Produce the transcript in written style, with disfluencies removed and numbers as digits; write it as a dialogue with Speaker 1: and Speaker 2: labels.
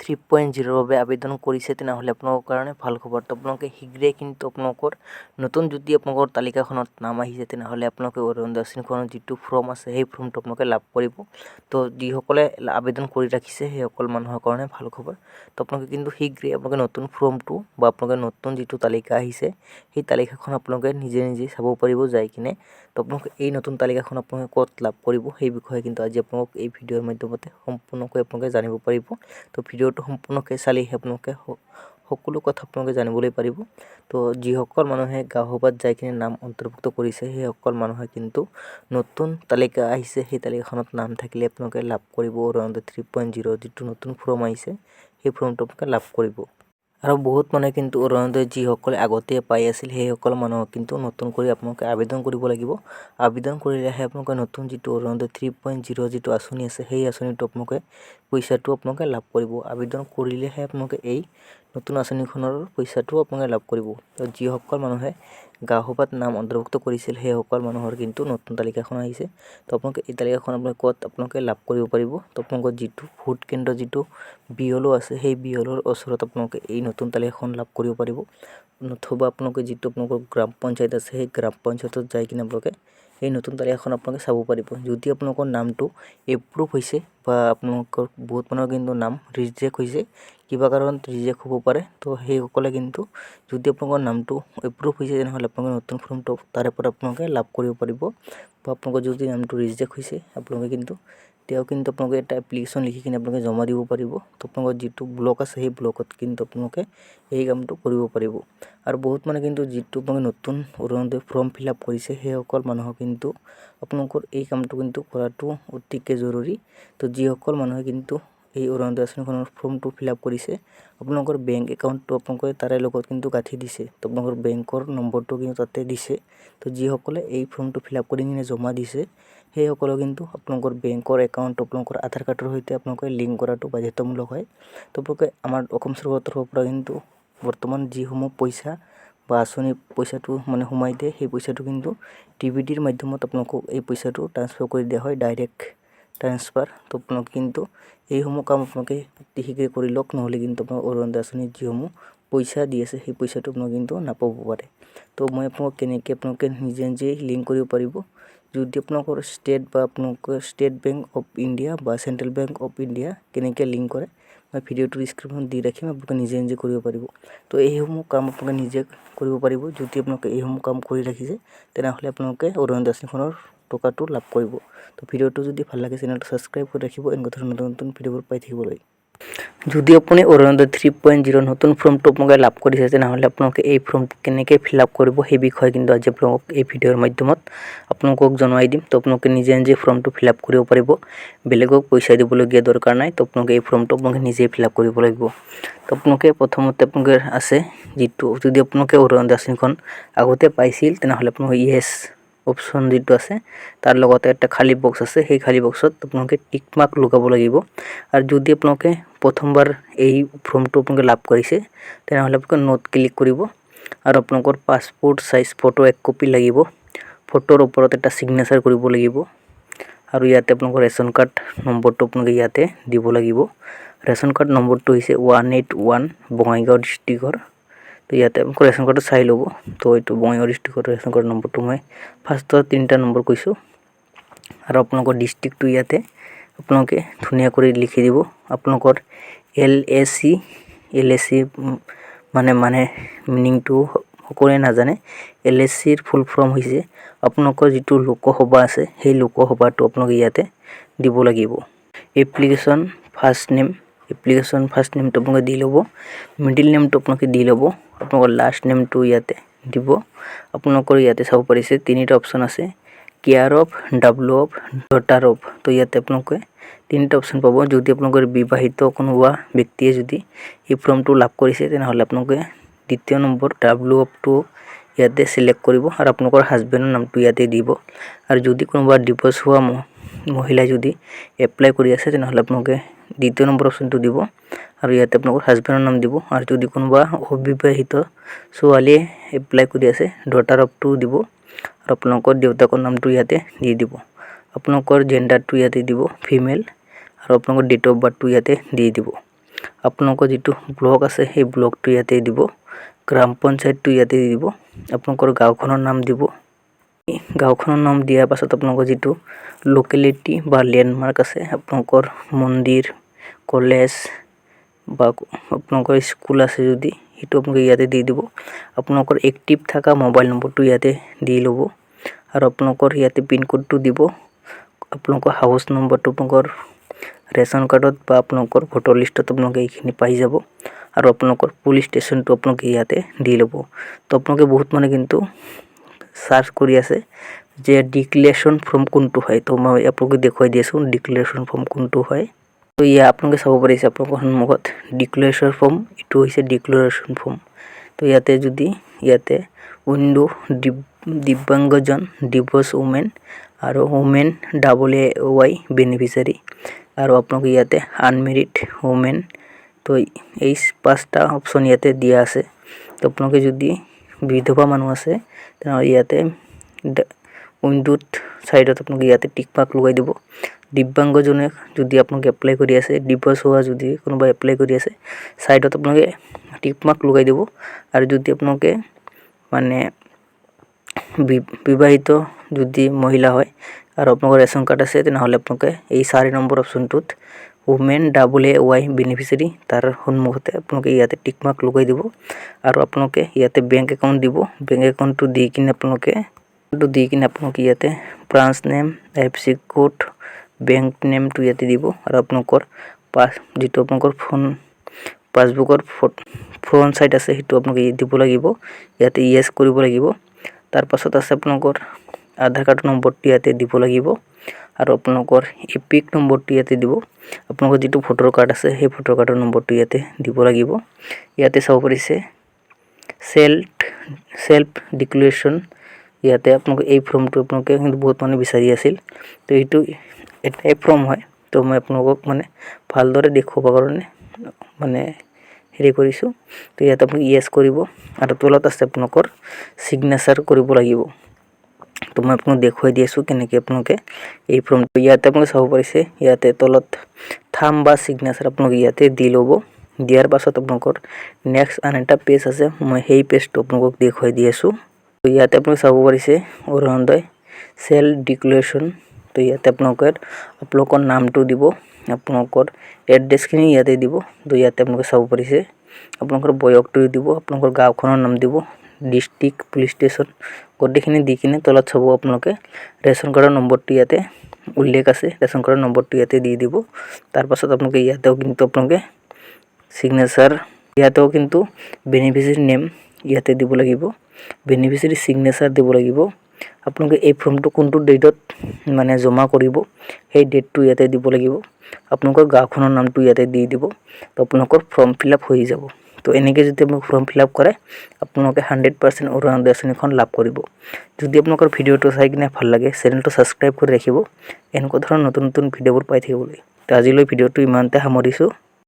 Speaker 1: 3.0 বাবে আবেদন কৰিছে তেনেহ'লে আপোনালোকৰ কাৰণে ভাল খবৰ। তো আপোনালোকে শীঘ্ৰে কিন্তু আপোনালোকৰ নতুন যদি আপোনালোকৰ তালিকাখনত নাম আহিছে তেনেহ'লে আপোনালোকে অৰুণোদয় আঁচনিখনৰ যিটো ফৰ্ম আছে সেই ফৰ্মটো আপোনালোকে লাভ কৰিব। তো যিসকলে আবেদন কৰি ৰাখিছে সেইসকল মানুহৰ কাৰণে ভাল খবৰ। তো আপোনালোকে কিন্তু শীঘ্ৰে আপোনালোকে নতুন ফৰ্মটো বা আপোনালোকে নতুন যিটো তালিকা আহিছে সেই তালিকাখন আপোনালোকে নিজে চাব পাৰিব যাই কিনে। তো আপোনালোকে এই নতুন তালিকাখন আপোনালোকে ক'ত লাভ কৰিব সেই বিষয়ে কিন্তু আজি আপোনালোক এই ভিডিঅ'ৰ মাধ্যমতে সম্পূৰ্ণকৈ আপোনালোকে জানিব পাৰিব। তো ভিডিঅ'টো সম্পূৰ্ণকৈ চালেহে আপোনালোকে সকলো কথা আপোনালোকে জানিবলৈ পাৰিব। তো যিসকল মানুহে গাঁও সভাত যাই কিনে নাম অন্তৰ্ভুক্ত কৰিছে সেইসকল মানুহে কিন্তু নতুন তালিকা আহিছে সেই তালিকাখনত নাম থাকিলে আপোনালোকে লাভ কৰিব অৰুণোদয় 3.0 যিটো নতুন ফৰ্ম আহিছে সেই ফৰ্মটো আপোনালোকে লাভ কৰিব। আৰু বহুত মানুহে কিন্তু অৰুণোদয় যিসকলে আগতে পাই আছিল সেইসকল মানুহক কিন্তু নতুন কৰি আপোনালোকে আবেদন কৰিব লাগিব। আবেদন কৰিলেহে আপোনালোকে নতুন যিটো অৰুণোদয় 3.0 যিটো আঁচনি আছে সেই আঁচনিটো আপোনালোকে পইচাটো আপোনালোকে লাভ কৰিব। আবেদন কৰিলেহে আপোনালোকে এই নতুন আঁচনিখনৰ পইচাটো আপোনালোকে লাভ কৰিব। তো যিসকল মানুহে গাঁও সভাত নাম অন্তৰ্ভুক্ত কৰিছিল সেইসকল মানুহৰ কিন্তু নতুন তালিকাখন আহিছে। তো আপোনালোকে এই তালিকাখন ক'ত আপোনালোকে লাভ কৰিব পাৰিব। তো আপোনালোকৰ যিটো ভোট কেন্দ্ৰ যিটো BLO আছে সেই BLOৰ ওচৰত আপোনালোকে এই নতুন তালিকাখন লাভ কৰিব পাৰিব। নতুবা আপোনালোকে যিটো আপোনালোকৰ গ্ৰাম পঞ্চায়ত আছে সেই গ্ৰাম পঞ্চায়তত যাই কিনে আপোনালোকে এই নতুন তালিকাখন আপোনালোকে চাব পাৰিব। যদি আপোনালোকৰ নামটো এপ্ৰুভ হৈছে বা আপোনালোকৰ বহুত মানুহৰ কিন্তু নাম ৰিজেক্ট হৈছে, কিবা কাৰণত ৰিজেক্ট হ'ব পাৰে। তো সেইসকলে কিন্তু যদি আপোনালোকৰ নামটো এপ্ৰুভ হৈছে তেনেহ'লে আপোনালোকে নতুন ফৰ্মটো তাৰে পৰা আপোনালোকে লাভ কৰিব পাৰিব। বা আপোনালোকৰ যদি নামটো ৰিজেক্ট হৈছে আপোনালোকে কিন্তু আপোনালোকে এটা এপ্লিকেশ্যন লিখি কিনে আপোনালোকে জমা দিব পাৰিব। তো আপোনালোকৰ যিটো ব্লক আছে সেই ব্লকত কিন্তু আপোনালোকে এই কামটো কৰিব পাৰিব। আৰু বহুত মানুহে কিন্তু যিটো আপোনালোকে নতুন অৰুণোদয় ফৰ্ম ফিল আপ কৰিছে সেইসকল মানুহক কিন্তু আপোনালোকৰ এই কামটো কিন্তু কৰাটো অতিকৈ জৰুৰী। তো যিসকল মানুহে কিন্তু এই অৰুণোদয় আঁচনিখনৰ ফৰ্মটো ফিল আপ কৰিছে আপোনালোকৰ বেংক একাউণ্টটো আপোনালোকে তাৰে লগত কিন্তু গাঁঠি দিছে। তো আপোনালোকৰ বেংকৰ নম্বৰটো কিন্তু তাতে দিছে। তো যিসকলে এই ফৰ্মটো ফিল আপ কৰি কিনে জমা দিছে সেইসকলে কিন্তু আপোনালোকৰ বেংকৰ একাউণ্টটো আপোনালোকৰ আধাৰ কাৰ্ডৰ সৈতে আপোনালোকে লিংক কৰাটো বাধ্যতামূলক হয়। তো আপোনালোকে আমাৰ অসম চৰকাৰৰ তৰফৰ পৰা কিন্তু বৰ্তমান যিসমূহ পইচা বা আঁচনি পইচাটো সোমাই দিয়ে সেই পইচাটো কিন্তু DBTৰ মাধ্যমত আপোনালোকক এই পইচাটো ট্ৰান্সফাৰ কৰি দিয়া হয়, ডাইৰেক্ট ট্ৰান্সফাৰ। তো আপোনালোকে কিন্তু এইসমূহ কাম আপোনালোকে অতি শীঘ্ৰে কৰি লওক, নহ'লে কিন্তু আপোনাৰ অৰুণোদয় আঁচনিত যিসমূহ পইচা দি আছে সেই পইচাটো আপোনালোকে কিন্তু নাপাব পাৰে। তো মই আপোনালোকক কেনেকৈ আপোনালোকে নিজে লিংক কৰিব পাৰিব। যদি আপোনালোকৰ ষ্টেট বা আপোনালোকৰ ষ্টেট বেংক অফ ইণ্ডিয়া বা চেণ্ট্ৰেল বেংক অফ ইণ্ডিয়া কেনেকৈ লিংক কৰে মই ভিডিঅ'টোৰ ডিছক্ৰিপশ্যনত দি ৰাখিম, আপোনালোকে নিজে কৰিব পাৰিব। তো এইসমূহ কাম আপোনালোকে নিজে কৰিব পাৰিব। যদি আপোনালোকে এইসমূহ কাম কৰি ৰাখিছে তেনেহ'লে আপোনালোকে অৰুণোদয় আঁচনিখনৰ টকাটো লাভ কৰিব। তো ভিডিঅ'টো যদি ভাল লাগে চেনেলটো ছাবস্ক্ৰাইব কৰি ৰাখিব এনেকুৱা ধৰণৰ নতুন ভিডিঅ'বোৰ পাই থাকিবলৈ। যদি আপুনি অৰুণোদয় 3.0 নতুন ফৰ্মটো আপোনালোকে লাভ কৰিছে তেনেহ'লে আপোনালোকে এই ফৰ্মটো কেনেকৈ ফিল আপ কৰিব সেই বিষয়ে কিন্তু আজি আপোনালোকক এই ভিডিঅ'ৰ মাধ্যমত আপোনালোকক জনাই দিম। তো আপোনালোকে নিজে ফৰ্মটো ফিল আপ কৰিব পাৰিব, বেলেগক পইচা দিবলগীয়া দৰকাৰ নাই। তো আপোনালোকে এই ফৰ্মটো আপোনালোকে নিজে ফিল আপ কৰিব লাগিব। তো আপোনালোকে প্ৰথমতে আপোনালোকে আছে যিটো যদি আপোনালোকে অৰুণোদয় আঁচনিখন আগতে পাইছিল তেনেহ'লে আপোনালোকে ইয়েছ অপশ্যন যিটো আছে তাৰ লগতে এটা খালী বক্স আছে, সেই খালী বক্সত আপোনালোকে টিক মাৰ্ক লগাব লাগিব। আৰু যদি আপোনালোকে প্ৰথমবাৰ এই ফৰ্মটো আপোনালোকে লাভ কৰিছে তেনেহ'লে আপোনালোকে নোট ক্লিক কৰিব আৰু আপোনালোকৰ পাছপোৰ্ট সাইজ ফটো 1 কপি লাগিব। ফটোৰ ওপৰত এটা চিগনেচাৰ কৰিব লাগিব আৰু ইয়াতে আপোনালোকৰ ৰেচন কাৰ্ড নম্বৰটো আপোনালোকে ইয়াতে দিব লাগিব। ৰেচন কাৰ্ড নম্বৰটো হৈছে 181 বঙাইগাঁও ডিষ্ট্ৰিক্টৰ। তো ইয়াতে আপোনালোকৰ ৰেচন কাৰ্ডটো চাই ল'ব। তো এইটো বঙাইগাঁও ডিষ্ট্ৰিক্টৰ ৰেচন কাৰ্ড নম্বৰটো মই ফাৰ্ষ্টত 3টা নম্বৰ কৈছোঁ। আৰু আপোনালোকৰ ডিষ্ট্ৰিক্টটো ইয়াতে আপোনালোকে ধুনীয়া কৰি লিখি দিব। আপোনালোকৰ LAC মানে মিনিংটো সকলোৱে নাজানে। LACৰ ফুল ফৰ্ম হৈছে আপোনালোকৰ যিটো লোকসভা আছে সেই লোকসভাটো আপোনালোকে ইয়াতে দিব লাগিব। এপ্লিকেশ্যন ফাৰ্ষ্ট নেমটো আপোনালোকে দি ল'ব, মিডিল নেমটো আপোনালোকে দি ল'ব, আপোনালোকৰ লাষ্ট নেমটো ইয়াতে দিব। আপোনালোকৰ ইয়াতে চাব পাৰিছে 3টা অপশ্যন আছে, care of, W of, daughter of. তো ইয়াতে আপোনালোকে 3টা অপশ্যন পাব। যদি আপোনালোকৰ বিবাহিত কোনোবা ব্যক্তিয়ে যদি এই ফৰ্মটো লাভ কৰিছে তেনেহ'লে আপোনালোকে 2য় নম্বৰ ডাব্লু অফটো ইয়াতে চিলেক্ট কৰিব আৰু আপোনালোকৰ হাজবেণ্ডৰ নামটো ইয়াতে দিব। আৰু যদি কোনোবা ডিভোৰ্চ হোৱা মহিলাই যদি এপ্লাই কৰি আছে তেনেহ'লে আপোনালোকে 2য় নম্বৰ অপশ্যনটো দিব আৰু ইয়াতে আপোনালোকৰ হাজবেণ্ডৰ নাম দিব। আৰু যদি কোনোবা অবিবাহিত ছোৱালীয়ে এপ্লাই কৰি আছে ডটাৰ অফটো দিব আৰু আপোনালোকৰ দেউতাকৰ নামটো ইয়াতে দি দিব। আপোনালোকৰ জেণ্ডাৰটো ইয়াতে দিব ফিমেল আৰু আপোনালোকৰ ডেট অফ বাৰ্থটো ইয়াতে দি দিব। আপোনালোকৰ যিটো ব্লক আছে সেই ব্লকটো ইয়াতে দিব গ্ৰাম পঞ্চায়তটো ইয়াতে দিব আপোনালোকৰ গাঁওখনৰ নাম দিব গাঁওখনৰ নাম দিয়াৰ পাছত আপোনালোকৰ যিটো লোকেলিটি বা ল্যান্ডমাৰ্ক আছে আপোনালোকৰ মন্দিৰ কলেজ বা আপোনালোকৰ স্কুল আছে যদি সেইটো আপোনালোকে ইয়াতে দি দিব আপোনালোকৰ এক্টিভ থকা মোবাইল নম্বৰটো ইয়াতে দি ল'ব আৰু আপোনালোকৰ ইয়াতে পিন কোডটো দিব আপোনালোকৰ হাউস নম্বৰটো আপোনালোকৰ ৰেশন কাৰ্ডত বা আপোনালোকৰ ভোটাৰ লিষ্টত আপোনালোকে এইখিনি পাই যাব আৰু আপোনালোকৰ পুলিশ ষ্টেচনটো আপোনালোকে ইয়াতে দি ল'ব তো আপোনালোকে বহুত মানে কিন্তু সার্চ কৰি আছে যে ডিক্লেৰেশ্যন ফৰ্ম কোনটো হয় তো মই আপোনালোকে দেখুৱাই দিছো ডিক্লেৰেশ্যন ফৰ্ম কোনটো হয় তো ইয়া আপোনালোকে চাব পাৰিছে আপোনালোকৰ সন্মুখত ডিক্লেৰেশ্যন ফৰ্ম এটো হৈছে ডিক্লেৰেশ্যন ফৰ্ম তো ইয়াতে যদি ইয়াতে উইন্ডো দিব্যাংগজন দিৱস ওমেন আৰু ওমেন AAY বেনিফিচিয়াৰী আৰু আপোনালোকে ইয়াতে আনমেৰিড ওমেন তো এই পাঁচটা অপচন ইয়াতে দিয়া আছে তো আপোনালোকে যদি বিধৱা মানুহ আছে তেনে ইয়াতে উইন্ডোত সাইডত আপোনালোকে ইয়াতে টিক মাৰ্ক লগাই দিব দিব্যাংগজনে যদি আপোনালোকে এপ্লাই কৰি আছে দিৱস হোৱা যদি কোনোবা এপ্লাই কৰি আছে সাইডত আপোনালোকে টিক মাৰ্ক লগাই দিব আৰু যদি আপোনালোকে মানে বিবাহিত যদি মহিলা হয় আৰু আপোনালোকৰ ৰেশন কাৰ্ড আছে তেনে হলে আপোনালোকে এই 4 নম্বৰ অপচনটোত ওমেন AAY বেনিফিচিয়াৰী তাৰ সন্মুখতে আপোনালোকে ইয়াতে টিক মাৰ্ক লগাই দিব আৰু আপোনালোকে ইয়াতে বেংক একাউন্ট দিব বেংক একাউন্টটো দি কিনে আপোনালোকে ইয়াতে branch name FC code bank নেমটো ইয়াতে দিব আৰু আপোনালোকৰ যেটো আপোনালোকৰ ফোন পাসবুকৰ ফ্ৰন্ট সাইড আছে হেতু আপোনালোকে দিব লাগিব ইয়াতে ইয়েস কৰিব লাগিব তাৰ পাছত আছে আপোনালোকৰ আধাৰ কাৰ্ড নম্বৰটো ইয়াতে দিব লাগিব আৰু আপোনালোকৰ এপিক নম্বৰটো ইয়াতে দিব আপোনালোকৰ যেটো ভোটাৰ কাৰ্ড আছে সেই ভোটাৰ কাৰ্ডৰ নম্বৰটো ইয়াতে দিব লাগিব ইয়াতে চাব পৰিছে সেলফ ডিক্লেৰেশ্যন ইয়াতে আপোনালোকে এই ফৰ্মটো আপোনালোকে কিন্তু বহুত মানে বিচাৰি আছিল তো এইটো এটাই ফৰ্ম হয় তো মই আপোনালোকক মানে ভালদৰে দেখুৱাব কাৰণে মানে হেৰি কৰিছো তো ইয়াতে আপুনি ইয়েস কৰিব আৰু তলত আছে আপোনালোকৰ সিগনেচাৰ কৰিব লাগিব তো মই আপোনাক দেখুৱাই দিছো কেনেকৈ আপোনালোকে এই ফৰ্মটো ইয়াতে আপুনি চাব পাৰিছে ইয়াতে তলত থাম বা সিগনেচাৰ আপোনালোকে ইয়াতে দি ল'ব দিয়াৰ পাছত আপোনালোকৰ নেক্সট আন এটা পেজ আছে মই সেই পেজটো আপোনালোকক দেখুৱাই দি আছো তো ইয়াতে আপুনি চাব পাৰিছে অৰুণোদয় সেলফ ডিক্লেৰেশ্যন তো ইয়াতে আপোনালোকৰ নামটো দিব আপোনালোকৰ এড্ৰেছখিনি ইয়াতে দিব তো ইয়াতে আপোনালোকে চাব পাৰিছে আপোনালোকৰ বয়সটো দিব আপোনালোকৰ গাঁওখনৰ নাম দিব ডিস্ট্ৰিক্ট পুলিশ ষ্টেচন গটেখিনি দি কিনে তলত চাব আপোনালোকে ৰেশন কাৰ্ডৰ নম্বৰটো ইয়াতে উল্লেখ আছে ৰেশন কাৰ্ডৰ নম্বৰটো ইয়াতে দি দিব তাৰ পাছত আপোনালোকে ইয়াতেও কিন্তু আপোনালোকে সিগনেচাৰ ইয়াতেও কিন্তু বেনিফিচিয়াৰী নেম ইয়াতে দিব লাগিব বেনিফিচিয়াৰী সিগনেচাৰ দিব লাগিব আপোনালোকে এই ফৰ্মটো কোনটো ডেটত মানে জমা কৰিব সেই ডেটটো ইয়াতে দিব লাগিব আপোনালোকৰ গাঁওখনৰ নামটো ইয়াতে দি দিব তো আপোনালোকৰ ফৰ্ম ফিলআপ হৈ যাব তো এনেকৈ যদি আপুনি ফৰ্ম ফিলআপ কৰে আপোনালোকে 100% অৰুণোদয় আঁচনিখন লাভ কৰিব যদি আপোনালোকৰ ভিডিওটো চাই কিনে ভাল লাগে চেনেলটো সাবস্ক্ৰাইব কৰি ৰাখিব এনেকুৱা ধৰণৰ নতুন ভিডিওবোৰ পাই থাকিবলৈ তো আজিলৈ ভিডিওটো ইমানতে সামৰিছো